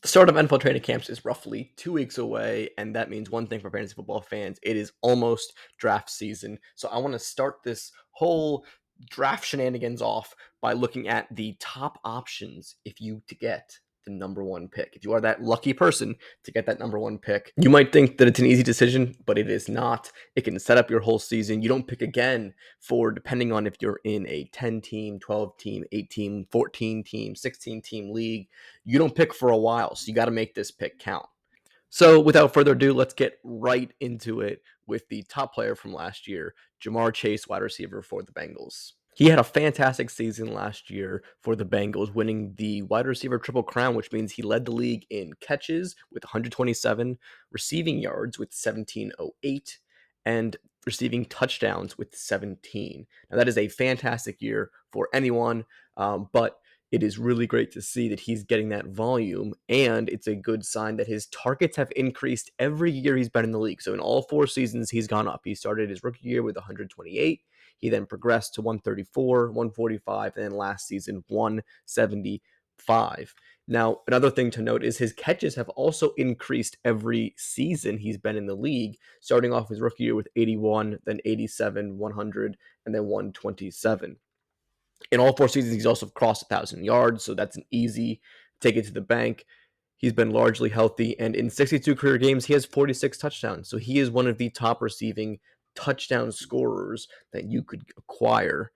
The start of NFL training camps is roughly 2 weeks away, and that means one thing for fantasy football fans: it is almost draft season. So I want to start this whole draft shenanigans off by looking at the top options if you to get the number one pick. If you are that lucky person to get that number one pick, you might think that it's an easy decision, but it is not. It can set up your whole season. You don't pick again for, depending on if you're in a 10 team, 12 team, 8 team, 14 team, 16 team league. You don't pick for a while, so you got to make this pick count. So without further ado, let's get right into it with the top player from last year, Ja'Marr Chase, wide receiver for the Bengals. He had a fantastic season last year for the Bengals, winning the wide receiver triple crown, which means he led the league in catches with 127, receiving yards with 1708, and receiving touchdowns with 17. Now, that is a fantastic year for anyone, but it is really great to see that he's getting that volume, and it's a good sign that his targets have increased every year he's been in the league. So in all 4 seasons, he's gone up. He started his rookie year with 128. He then progressed to 134, 145, and then last season, 175. Now, another thing to note is his catches have also increased every season he's been in the league, starting off his rookie year with 81, then 87, 100, and then 127. In all 4 seasons, he's also crossed 1,000 yards, so that's an easy take it to the bank. He's been largely healthy, and in 62 career games, he has 46 touchdowns. So he is one of the top receiving touchdown scorers that you could acquire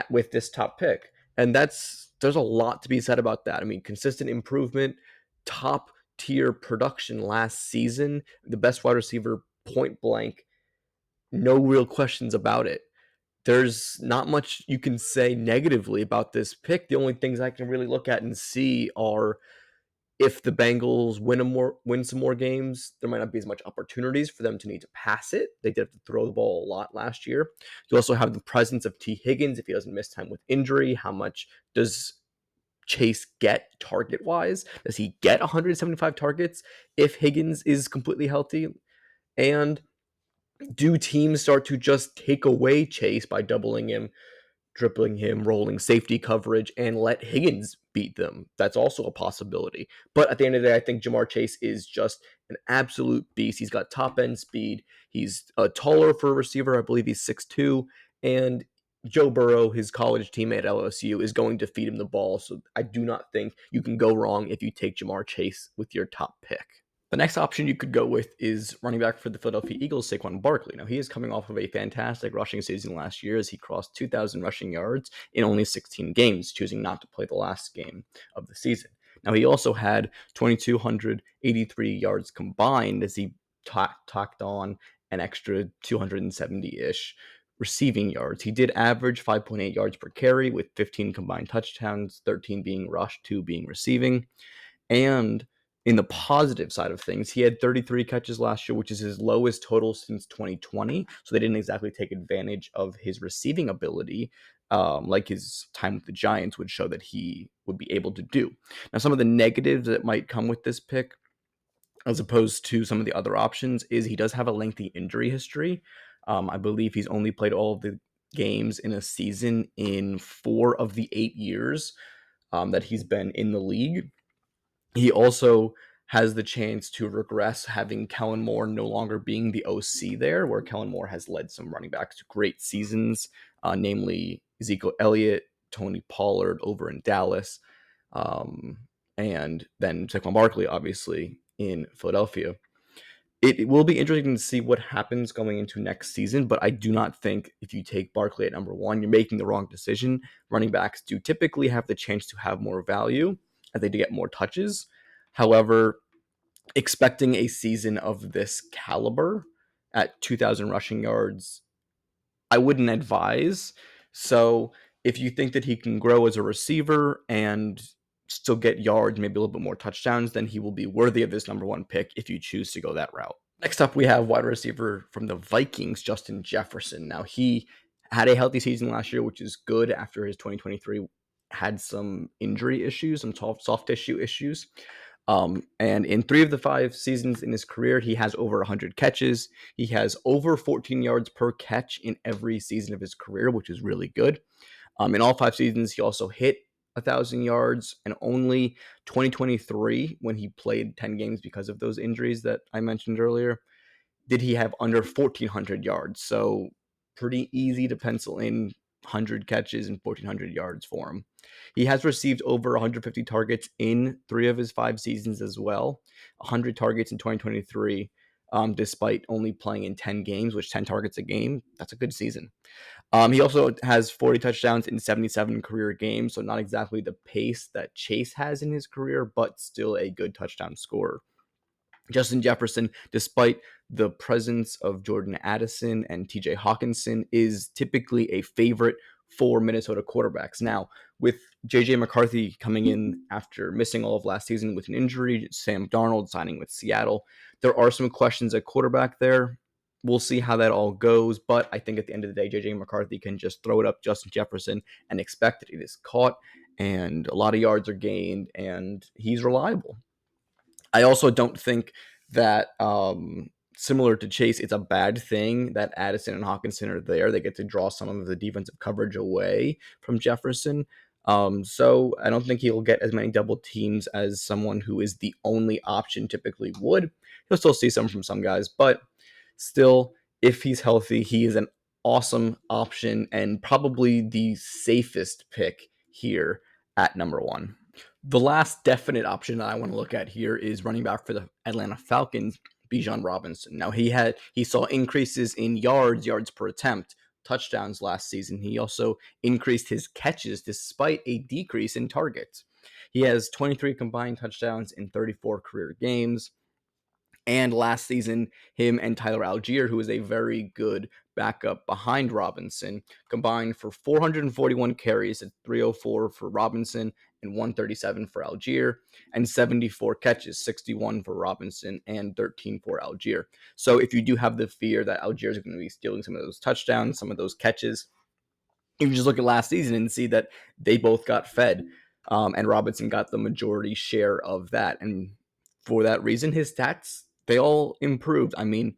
with this top pick. And there's a lot to be said about that. I mean, consistent improvement, top tier production last season, the best wide receiver point blank, no real questions about it. There's not much you can say negatively about this pick. The only things I can really look at and see are, if the Bengals win some more games, there might not be as much opportunities for them to need to pass it. They did have to throw the ball a lot last year. You also have the presence of T. Higgins if he doesn't miss time with injury. How much does Chase get target wise? Does he get 175 targets if Higgins is completely healthy? And do teams start to just take away Chase by doubling him, tripling him, rolling safety coverage, and let Higgins beat them? That's also a possibility. But at the end of the day, I think Ja'Marr Chase is just an absolute beast. He's got top end speed. He's taller for a receiver. I believe he's 6'2". And Joe Burrow, his college teammate at LSU, is going to feed him the ball. So I do not think you can go wrong if you take Ja'Marr Chase with your top pick. The next option you could go with is running back for the Philadelphia Eagles, Saquon Barkley. Now, he is coming off of a fantastic rushing season last year as he crossed 2,000 rushing yards in only 16 games, choosing not to play the last game of the season. Now, he also had 2,283 yards combined as he tacked on an extra 270-ish receiving yards. He did average 5.8 yards per carry with 15 combined touchdowns, 13 being rushed, 2 being receiving. And in the positive side of things, he had 33 catches last year, which is his lowest total since 2020. So they didn't exactly take advantage of his receiving ability, like his time with the Giants would show that he would be able to do. Now, some of the negatives that might come with this pick, as opposed to some of the other options, is he does have a lengthy injury history. I believe he's only played all of the games in a season in 4 of the 8 years that he's been in the league. He also has the chance to regress, having Kellen Moore no longer being the OC there, where Kellen Moore has led some running backs to great seasons, namely Ezekiel Elliott, Tony Pollard over in Dallas, and then Saquon Barkley, obviously, in Philadelphia. It will be interesting to see what happens going into next season, but I do not think if you take Barkley at number 1, you're making the wrong decision. Running backs do typically have the chance to have more value as they do get more touches. However, expecting a season of this caliber at 2,000 rushing yards, I wouldn't advise. So if you think that he can grow as a receiver and still get yards, maybe a little bit more touchdowns, then he will be worthy of this number 1 pick if you choose to go that route. Next up, we have wide receiver from the Vikings, Justin Jefferson. Now, he had a healthy season last year, which is good after his 2023 had some injury issues, some soft tissue issues. And in 3 of the 5 seasons in his career, he has over 100 catches. He has over 14 yards per catch in every season of his career, which is really good. In all 5 seasons, he also hit 1,000 yards, and only 2023, when he played 10 games because of those injuries that I mentioned earlier, did he have under 1,400 yards. So pretty easy to pencil in 100 catches and 1,400 yards for him. He has received over 150 targets in 3 of his 5 seasons as well. 100 targets in 2023, despite only playing in 10 games, which 10 targets a game, that's a good season. He also has 40 touchdowns in 77 career games, so not exactly the pace that Chase has in his career, but still a good touchdown scorer. Justin Jefferson, despite the presence of Jordan Addison and TJ Hawkinson, is typically a favorite for Minnesota quarterbacks. Now, with JJ McCarthy coming in after missing all of last season with an injury, Sam Darnold signing with Seattle, there are some questions at quarterback there. We'll see how that all goes, but I think at the end of the day, JJ McCarthy can just throw it up Justin Jefferson and expect that it is caught, and a lot of yards are gained, and he's reliable. I also don't think that similar to Chase, it's a bad thing that Addison and Hawkinson are there. They get to draw some of the defensive coverage away from Jefferson. So I don't think he'll get as many double teams as someone who is the only option typically would. He'll still see some from some guys, but still, if he's healthy, he is an awesome option and probably the safest pick here at number one. The last definite option that I want to look at here is running back for the Atlanta Falcons, Bijan Robinson. Now he saw increases in yards per attempt, touchdowns last season. He also increased his catches despite a decrease in targets. He has 23 combined touchdowns in 34 career games. And last season, him and Tyler Algier, who is a very good backup behind Robinson, combined for 441 carries at 304 for Robinson and 137 for Algier, and 74 catches, 61 for Robinson and 13 for Algier. So if you do have the fear that Algier is going to be stealing some of those touchdowns, some of those catches, you can just look at last season and see that they both got fed, and Robinson got the majority share of that. And for that reason, his stats, they all improved. I mean,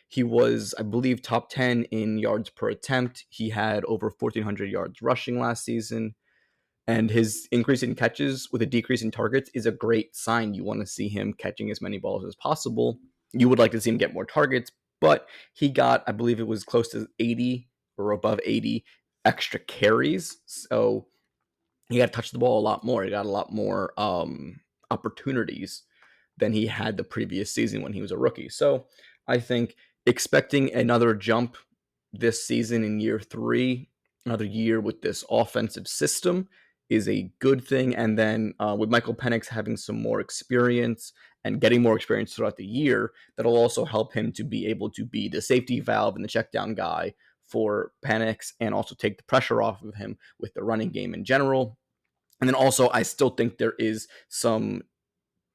he was, I believe, top 10 in yards per attempt. He had over 1,400 yards rushing last season. And his increase in catches with a decrease in targets is a great sign. You want to see him catching as many balls as possible. You would like to see him get more targets, but he got, I believe it was close to 80 or above 80 extra carries. So he got to touch the ball a lot more. He got a lot more opportunities than he had the previous season when he was a rookie. So I think expecting another jump this season in year 3, another year with this offensive system, is a good thing. And then with Michael Penix having some more experience and getting more experience throughout the year, that'll also help him to be able to be the safety valve and the check down guy for Penix, and also take the pressure off of him with the running game in general. And then also, I still think there is some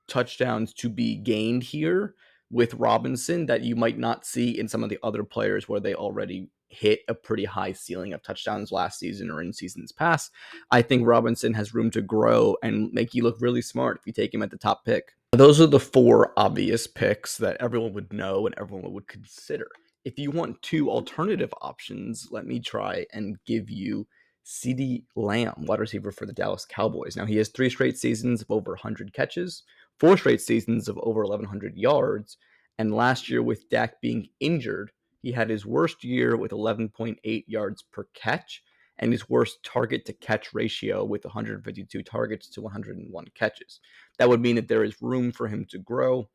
touchdowns to be gained here with Robinson that you might not see in some of the other players where they already hit a pretty high ceiling of touchdowns last season or in seasons past. I think Robinson has room to grow and make you look really smart if you take him at the top pick. Those are the 4 obvious picks that everyone would know and everyone would consider. If you want 2 alternative options, let me try and give you CeeDee Lamb, wide receiver for the Dallas Cowboys. Now, he has 3 straight seasons of over 100 catches, 4 straight seasons of over 1,100 yards, and last year with Dak being injured, he had his worst year with 11.8 yards per catch and his worst target to catch ratio with 152 targets to 101 catches. That would mean that there is room for him to grow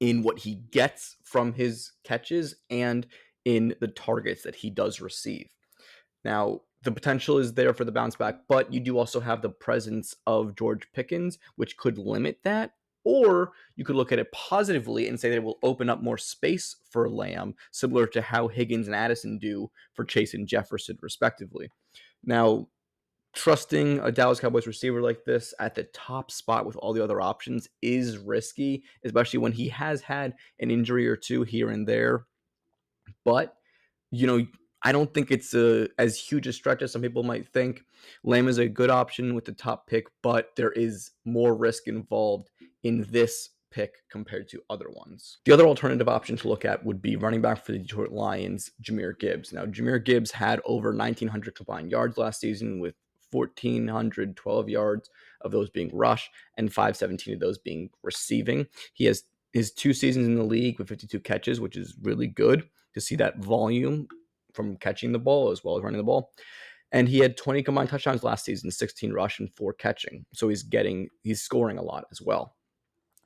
in what he gets from his catches and in the targets that he does receive. Now, the potential is there for the bounce back, but you do also have the presence of George Pickens, which could limit that. Or you could look at it positively and say that it will open up more space for Lamb, similar to how Higgins and Addison do for Chase and Jefferson, respectively. Now, trusting a Dallas Cowboys receiver like this at the top spot with all the other options is risky, especially when he has had an injury or two here and there. But I don't think it's as huge a stretch as some people might think. Lamb is a good option with the top pick, but there is more risk involved in this pick compared to other ones. The other alternative option to look at would be running back for the Detroit Lions, Jahmyr Gibbs. Now, Jahmyr Gibbs had over 1,900 combined yards last season with 1,412 yards of those being rush and 517 of those being receiving. He has his 2 seasons in the league with 52 catches, which is really good to see that volume from catching the ball as well as running the ball. And he had 20 combined touchdowns last season, 16 rush and 4 catching. So he's scoring a lot as well.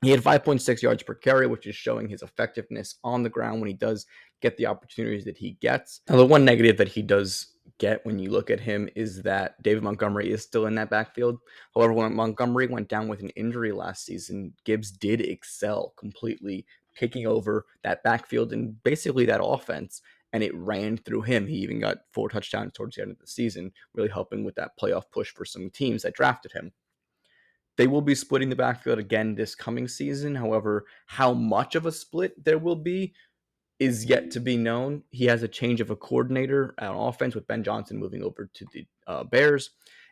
He had 5.6 yards per carry, which is showing his effectiveness on the ground when he does get the opportunities that he gets. Now, the one negative that he does get when you look at him is that David Montgomery is still in that backfield. However, when Montgomery went down with an injury last season, Gibbs did excel completely, taking over that backfield and basically that offense, and it ran through him. He even got 4 touchdowns towards the end of the season, really helping with that playoff push for some teams that drafted him. They will be splitting the backfield again this coming season. However, how much of a split there will be is yet to be known. He has a change of a coordinator on offense with Ben Johnson moving over to the Bears,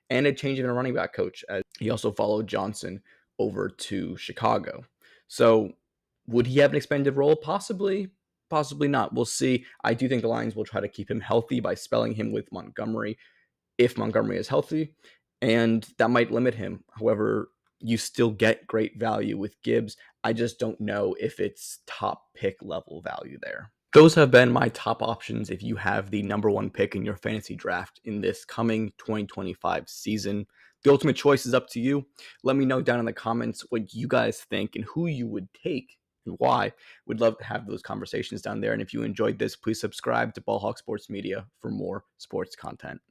and a change in a running back coach as he also followed Johnson over to Chicago. So would he have an expanded role? Possibly, possibly not. We'll see. I do think the Lions will try to keep him healthy by spelling him with Montgomery if Montgomery is healthy, and that might limit him. However, you still get great value with Gibbs. I just don't know if it's top pick level value there. Those have been my top options if you have the number 1 pick in your fantasy draft in this coming 2025 season. The ultimate choice is up to you. Let me know down in the comments what you guys think and who you would take and why. We'd love to have those conversations down there. And if you enjoyed this, please subscribe to Ballhawk Sports Media for more sports content.